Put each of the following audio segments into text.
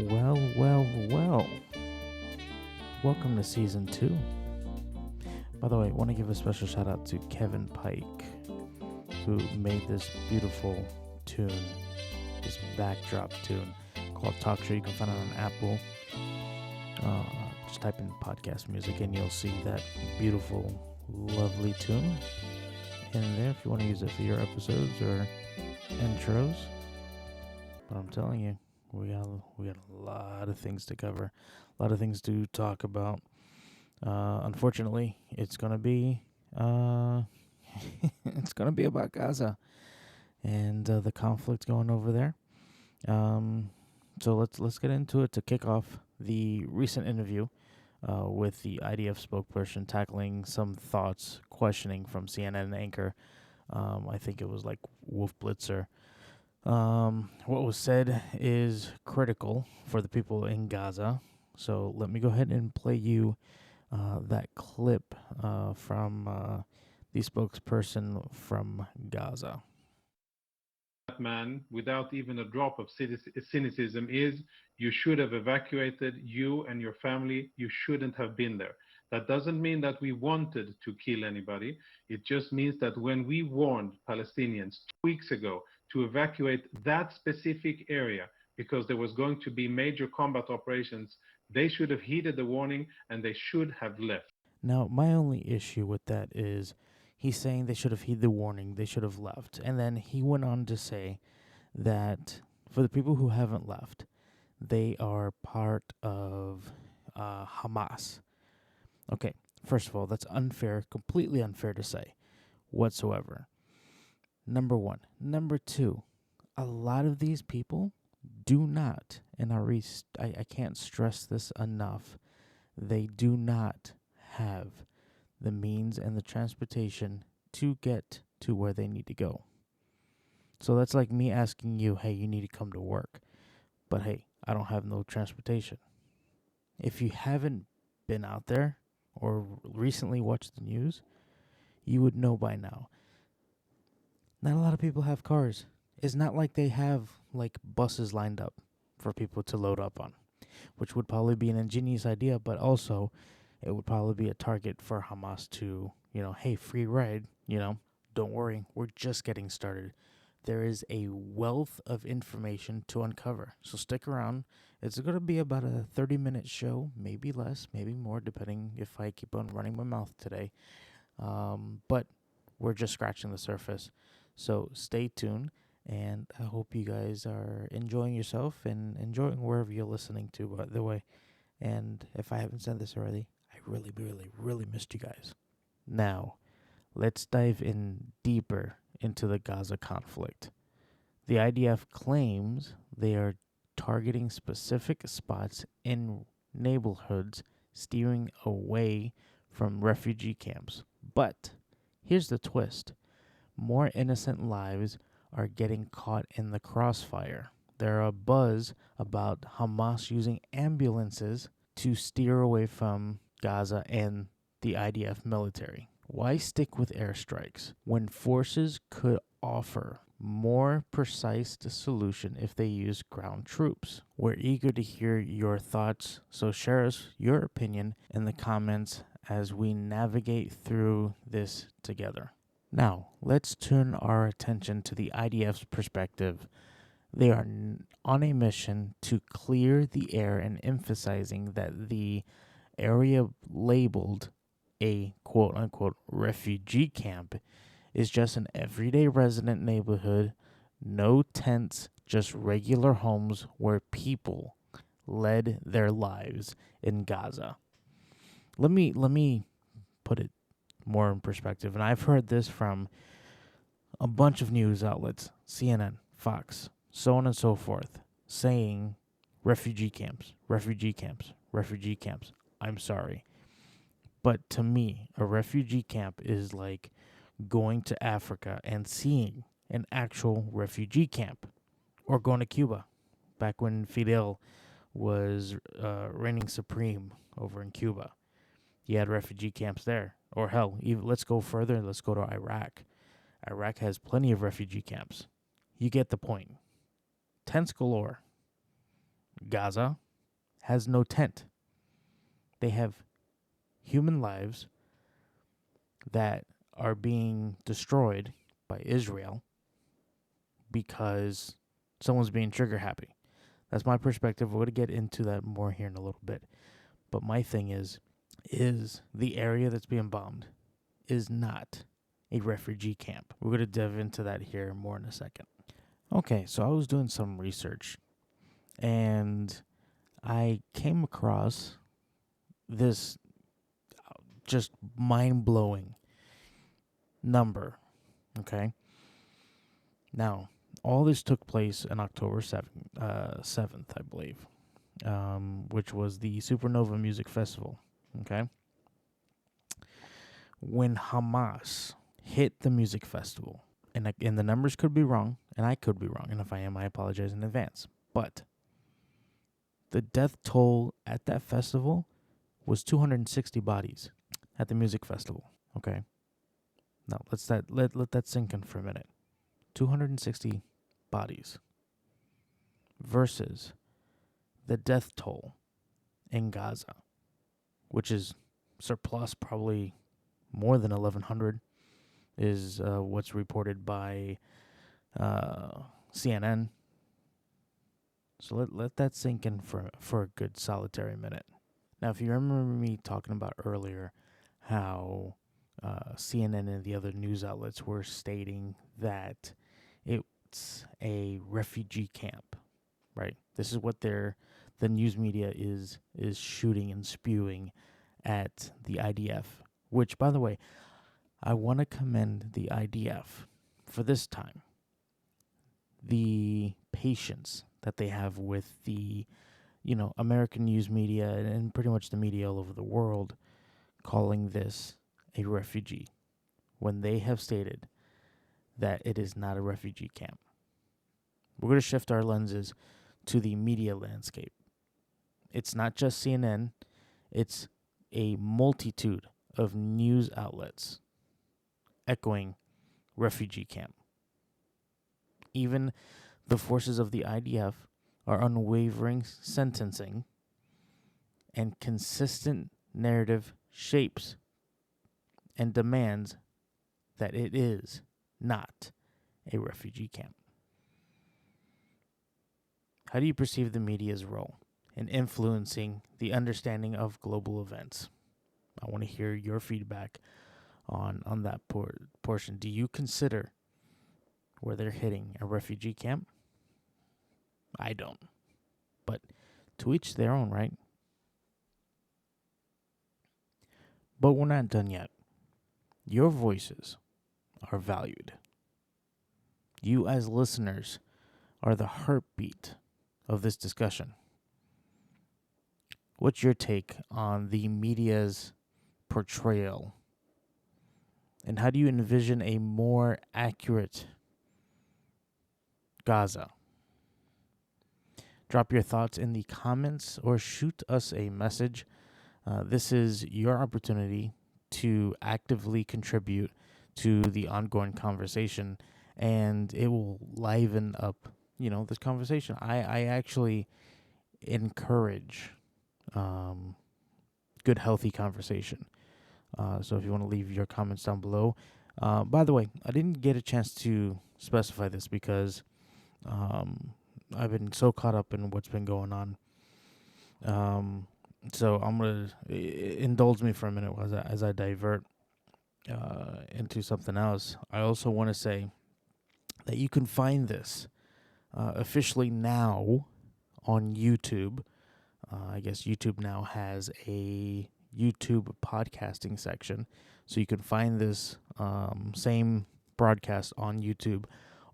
Well. Welcome to Season 2. By the way, I want to give a special shout out to Kevin Pike, who made this beautiful tune, this backdrop tune called Talk Show. You can find it on Apple. Just type in podcast music and you'll see that beautiful, lovely tune in there if you want to use it for your episodes or intros. But I'm telling you, we got a lot of things to cover, a lot of things to talk about. Unfortunately, it's gonna be it's gonna be about Gaza and the conflict going over there. So let's get into it to kick off the recent interview with the IDF spokesperson, tackling some thoughts, questioning from CNN anchor. I think it was like Wolf Blitzer. What was said is critical for the people in Gaza. So let me go ahead and play you that clip from the spokesperson from Gaza. That man, without even a drop of cynicism, is you should have evacuated, you and your family. You shouldn't have been there. That doesn't mean that we wanted to kill anybody. It just means that when we warned Palestinians 2 weeks ago to evacuate that specific area because there was going to be major combat operations, they should have heeded the warning and they should have left. Now, my only issue with that is he's saying they should have heeded the warning, they should have left. And then he went on to say that for the people who haven't left, they are part of Hamas. Okay, first of all, that's unfair, completely unfair to say whatsoever. Number one. Number two, a lot of these people do not, and I can't stress this enough, they do not have the means and the transportation to get to where they need to go. So that's like me asking you, hey, you need to come to work. But hey, I don't have no transportation. If you haven't been out there or recently watched the news, you would know by now. Not a lot of people have cars. It's not like they have like buses lined up for people to load up on, which would probably be an ingenious idea, but also it would probably be a target for Hamas to, hey, free ride, don't worry, we're just getting started. There is a wealth of information to uncover, so stick around. It's going to be about a 30-minute show, maybe less, maybe more, depending if I keep on running my mouth today. But we're just scratching the surface, so stay tuned. And I hope you guys are enjoying yourself and enjoying wherever you're listening to, by the way. And if I haven't said this already, I really, really, really missed you guys. Now, let's dive in deeper into the Gaza conflict. The IDF claims they are targeting specific spots in neighborhoods, steering away from refugee camps. But here's the twist. More innocent lives are getting caught in the crossfire. There are buzz about Hamas using ambulances to steer away from Gaza and the IDF military. Why stick with airstrikes when forces could offer more precise solution if they use ground troops? We're eager to hear your thoughts, so share us your opinion in the comments as we navigate through this together. Now, let's turn our attention to the IDF's perspective. They are on a mission to clear the air and emphasizing that the area labeled a quote-unquote refugee camp is just an everyday resident neighborhood, no tents, just regular homes where people led their lives in Gaza. Let me put it more in perspective, and I've heard this from a bunch of news outlets, CNN, Fox, so on and so forth, saying refugee camps, refugee camps, refugee camps. I'm sorry. But to me, a refugee camp is like going to Africa and seeing an actual refugee camp, or going to Cuba, back when Fidel was reigning supreme over in Cuba. You had refugee camps there. Or hell, even, let's go further. Let's go to Iraq. Iraq has plenty of refugee camps. You get the point. Tents galore. Gaza has no tent. They have human lives that are being destroyed by Israel because someone's being trigger happy. That's my perspective. We're going to get into that more here in a little bit. But my thing is the area that's being bombed is not a refugee camp. We're going to dive into that here more in a second. Okay, so I was doing some research and I came across this just mind-blowing number, okay? Now, all this took place on October 7th, I believe, which was the Supernova Music Festival, okay? When Hamas hit the music festival, and the numbers could be wrong, and I could be wrong, and if I am, I apologize in advance, but the death toll at that festival was 260 bodies at the music festival, okay? Now, let that sink in for a minute. 260 bodies versus the death toll in Gaza, which is surplus probably more than 1,100, is what's reported by CNN. So let that sink in for a good solitary minute. Now, if you remember me talking about earlier how CNN and the other news outlets were stating that it's a refugee camp, right? This is what the news media is shooting and spewing at the IDF, which, by the way, I want to commend the IDF for this time. The patience that they have with the, American news media and pretty much the media all over the world calling this a refugee when they have stated that it is not a refugee camp. We're going to shift our lenses to the media landscape. It's not just CNN, it's a multitude of news outlets echoing refugee camp. Even the forces of the IDF are unwavering sentencing and consistent narrative shapes and demands that it is not a refugee camp. How do you perceive the media's role in influencing the understanding of global events? I want to hear your feedback on that portion. Do you consider where they're hitting a refugee camp? I don't. But to each their own, right? But we're not done yet. Your voices are valued. You as listeners are the heartbeat of this discussion. What's your take on the media's portrayal? And how do you envision a more accurate Gaza? Drop your thoughts in the comments or shoot us a message. This is your opportunity to actively contribute to the ongoing conversation, and it will liven up, this conversation. I actually encourage good, healthy conversation. So if you want to leave your comments down below. By the way, I didn't get a chance to specify this because I've been so caught up in what's been going on. So I'm going to indulge me for a minute as I divert into something else. I also want to say that you can find this officially now on YouTube. I guess YouTube now has a YouTube podcasting section, so you can find this same broadcast on YouTube.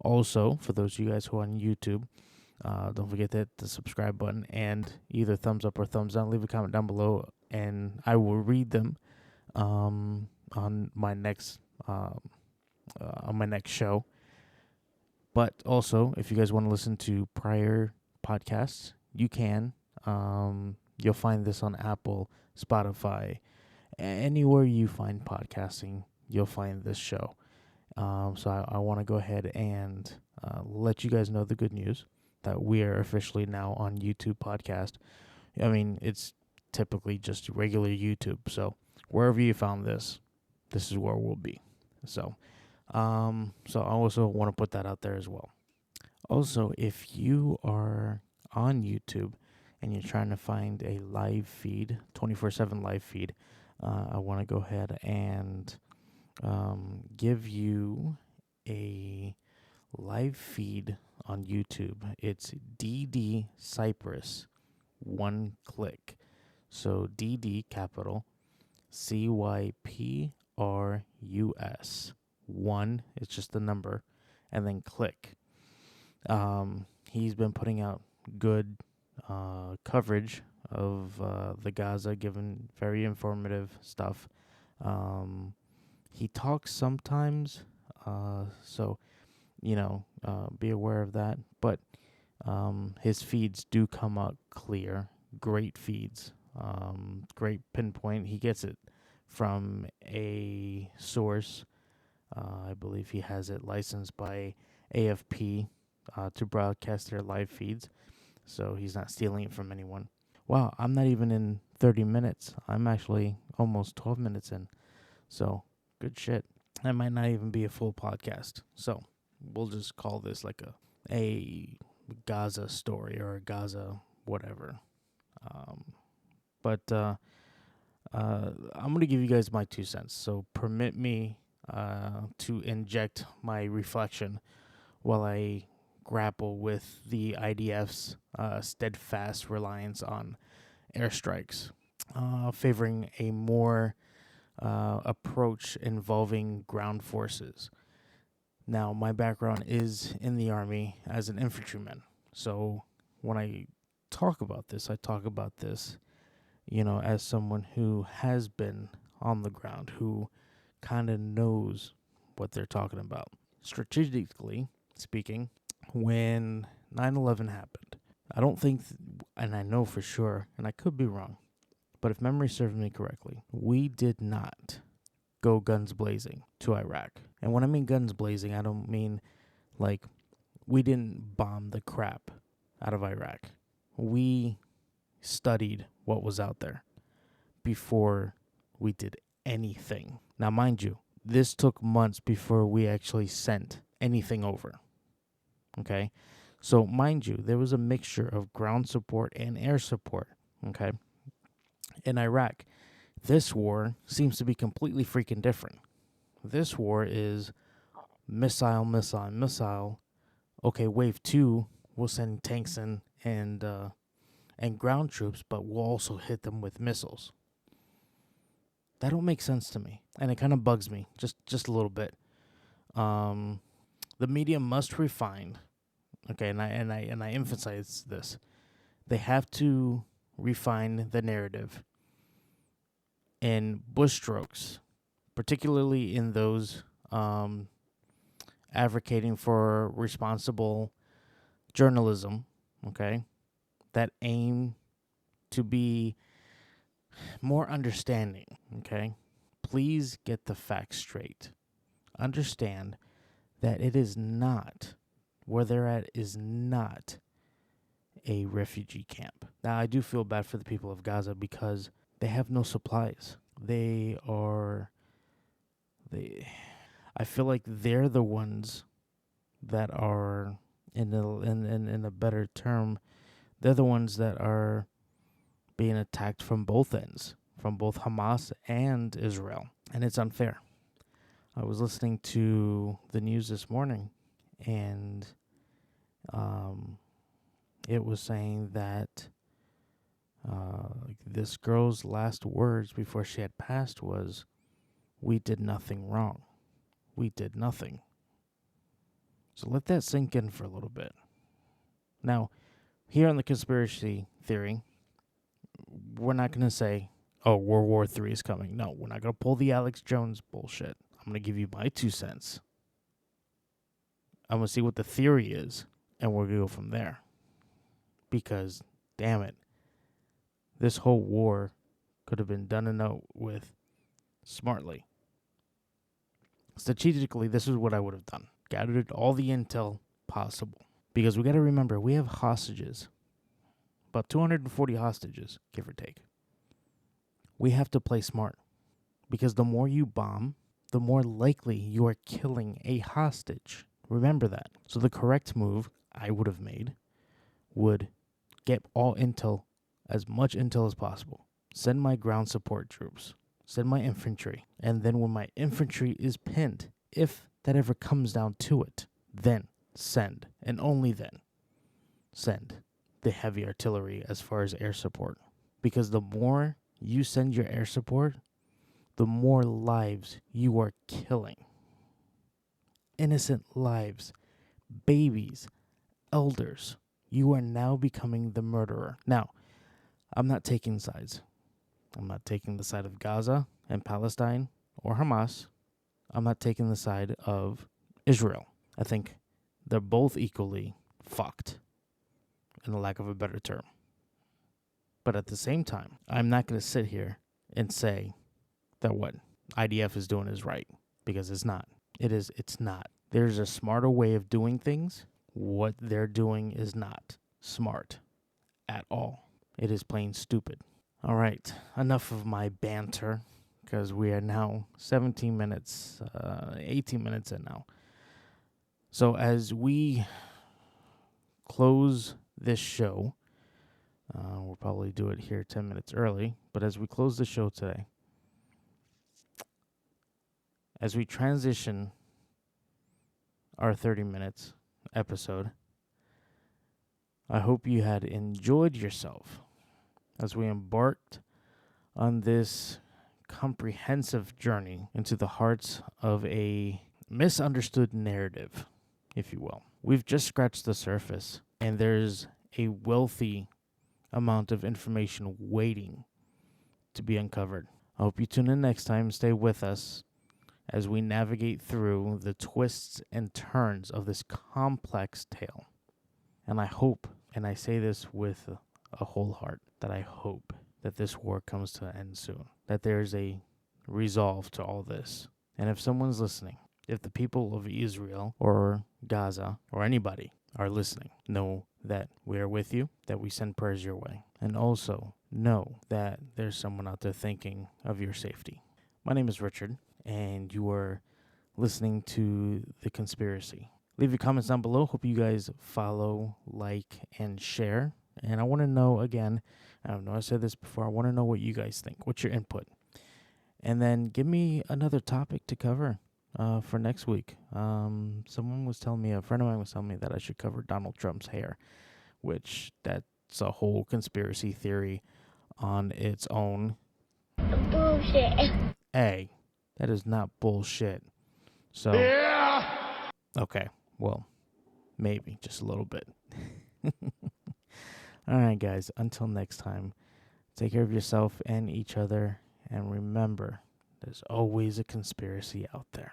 Also, for those of you guys who are on YouTube, don't forget to hit the subscribe button and either thumbs up or thumbs down. Leave a comment down below, and I will read them on my next show. But also, if you guys want to listen to prior podcasts, you can. You'll find this on Apple, Spotify, anywhere you find podcasting, you'll find this show. So I want to go ahead and let you guys know the good news that we are officially now on YouTube podcast. I mean, it's typically just regular YouTube. So wherever you found this, this is where we'll be. So, so I also want to put that out there as well. Also, if you are on YouTube and you're trying to find a live feed, 24/7 live feed, I want to go ahead and give you a live feed on YouTube. It's DD Cyprus, one click. So DD capital CYPRUS, one. It's just the number, and then click. He's been putting out good coverage of the Gaza, given very informative stuff. He talks sometimes, so be aware of that. But his feeds do come out clear, great feeds, great pinpoint. He gets it from a source. I believe he has it licensed by AFP to broadcast their live feeds, so he's not stealing it from anyone. Wow, I'm not even in 30 minutes. I'm actually almost 12 minutes in, so good shit. That might not even be a full podcast, so we'll just call this like a Gaza story or a Gaza whatever. But I'm going to give you guys my 2 cents, so permit me to inject my reflection while I grapple with the IDF's steadfast reliance on airstrikes, favoring a more approach involving ground forces. Now, my background is in the Army as an infantryman, so when I talk about this, as someone who has been on the ground, who kind of knows what they're talking about. Strategically speaking, when 9/11 happened, I don't think, and I know for sure, and I could be wrong, but if memory serves me correctly, we did not go guns blazing to Iraq. And when I mean guns blazing, I don't mean like we didn't bomb the crap out of Iraq. We studied what was out there before we did anything. Now, mind you, this took months before we actually sent anything over. Okay? So, mind you, there was a mixture of ground support and air support. Okay? In Iraq, this war seems to be completely freaking different. This war is missile, missile, missile. Okay, wave 2, we'll send tanks in and ground troops, but we'll also hit them with missiles. That don't make sense to me, and it kind of bugs me just a little bit. The media must refine, okay, and I emphasize this. They have to refine the narrative in brushstrokes, particularly in those advocating for responsible journalism, okay, that aim to be more understanding, okay? Please get the facts straight. Understand that it is not, where they're at is not a refugee camp. Now, I do feel bad for the people of Gaza because they have no supplies. I feel like they're the ones that are, in a better term, they're the ones that are being attacked from both ends, from both Hamas and Israel, and it's unfair. I was listening to the news this morning, and it was saying that this girl's last words before she had passed was, "We did nothing wrong. We did nothing." So let that sink in for a little bit. Now, here on the conspiracy theory, we're not going to say, oh, World War III is coming. No, we're not going to pull the Alex Jones bullshit. I'm going to give you my 2 cents. I'm going to see what the theory is, and we're going to go from there. Because, damn it, this whole war could have been done and out with smartly. Strategically, this is what I would have done. Gathered all the intel possible. Because we got to remember, we have hostages. About 240 hostages, give or take. We have to play smart. Because the more you bomb, the more likely you are killing a hostage. Remember that. So the correct move I would have made would get all intel, as much intel as possible. Send my ground support troops. Send my infantry. And then when my infantry is pinned, if that ever comes down to it, then send, and only then, send the heavy artillery as far as air support. Because the more you send your air support, the more lives you are killing. Innocent lives, babies, elders. You are now becoming the murderer. Now, I'm not taking sides. I'm not taking the side of Gaza and Palestine or Hamas. I'm not taking the side of Israel. I think they're both equally fucked, in the lack of a better term. But at the same time, I'm not going to sit here and say that what IDF is doing is right, because it's not. It's not. There's a smarter way of doing things. What they're doing is not smart at all. It is plain stupid. All right, enough of my banter, because we are now 18 minutes in now. So as we close this show, we'll probably do it here 10 minutes early, but as we close the show today, as we transition our 30 minutes episode, I hope you had enjoyed yourself as we embarked on this comprehensive journey into the hearts of a misunderstood narrative, if you will. We've just scratched the surface, and there's a wealthy amount of information waiting to be uncovered. I hope you tune in next time. Stay with us as we navigate through the twists and turns of this complex tale. And I hope, and I say this with a whole heart, that I hope that this war comes to an end soon, that there's a resolve to all this. And if someone's listening, if the people of Israel or Gaza or anybody are listening, know that we are with you, that we send prayers your way, and also know that there's someone out there thinking of your safety. My name is Richard, and you are listening to The Conspiracy. Leave your comments down below. Hope you guys follow, like, and share. And I want to know, again, I don't know, I said this before, I want to know what you guys think. What's your input? And then give me another topic to cover for next week. Someone was telling me, a friend of mine was telling me that I should cover Donald Trump's hair, which that's a whole conspiracy theory on its own. Bullshit. Hey, that is not bullshit. So, yeah. Okay, well, maybe just a little bit. All right, guys, until next time, take care of yourself and each other, and remember, there's always a conspiracy out there.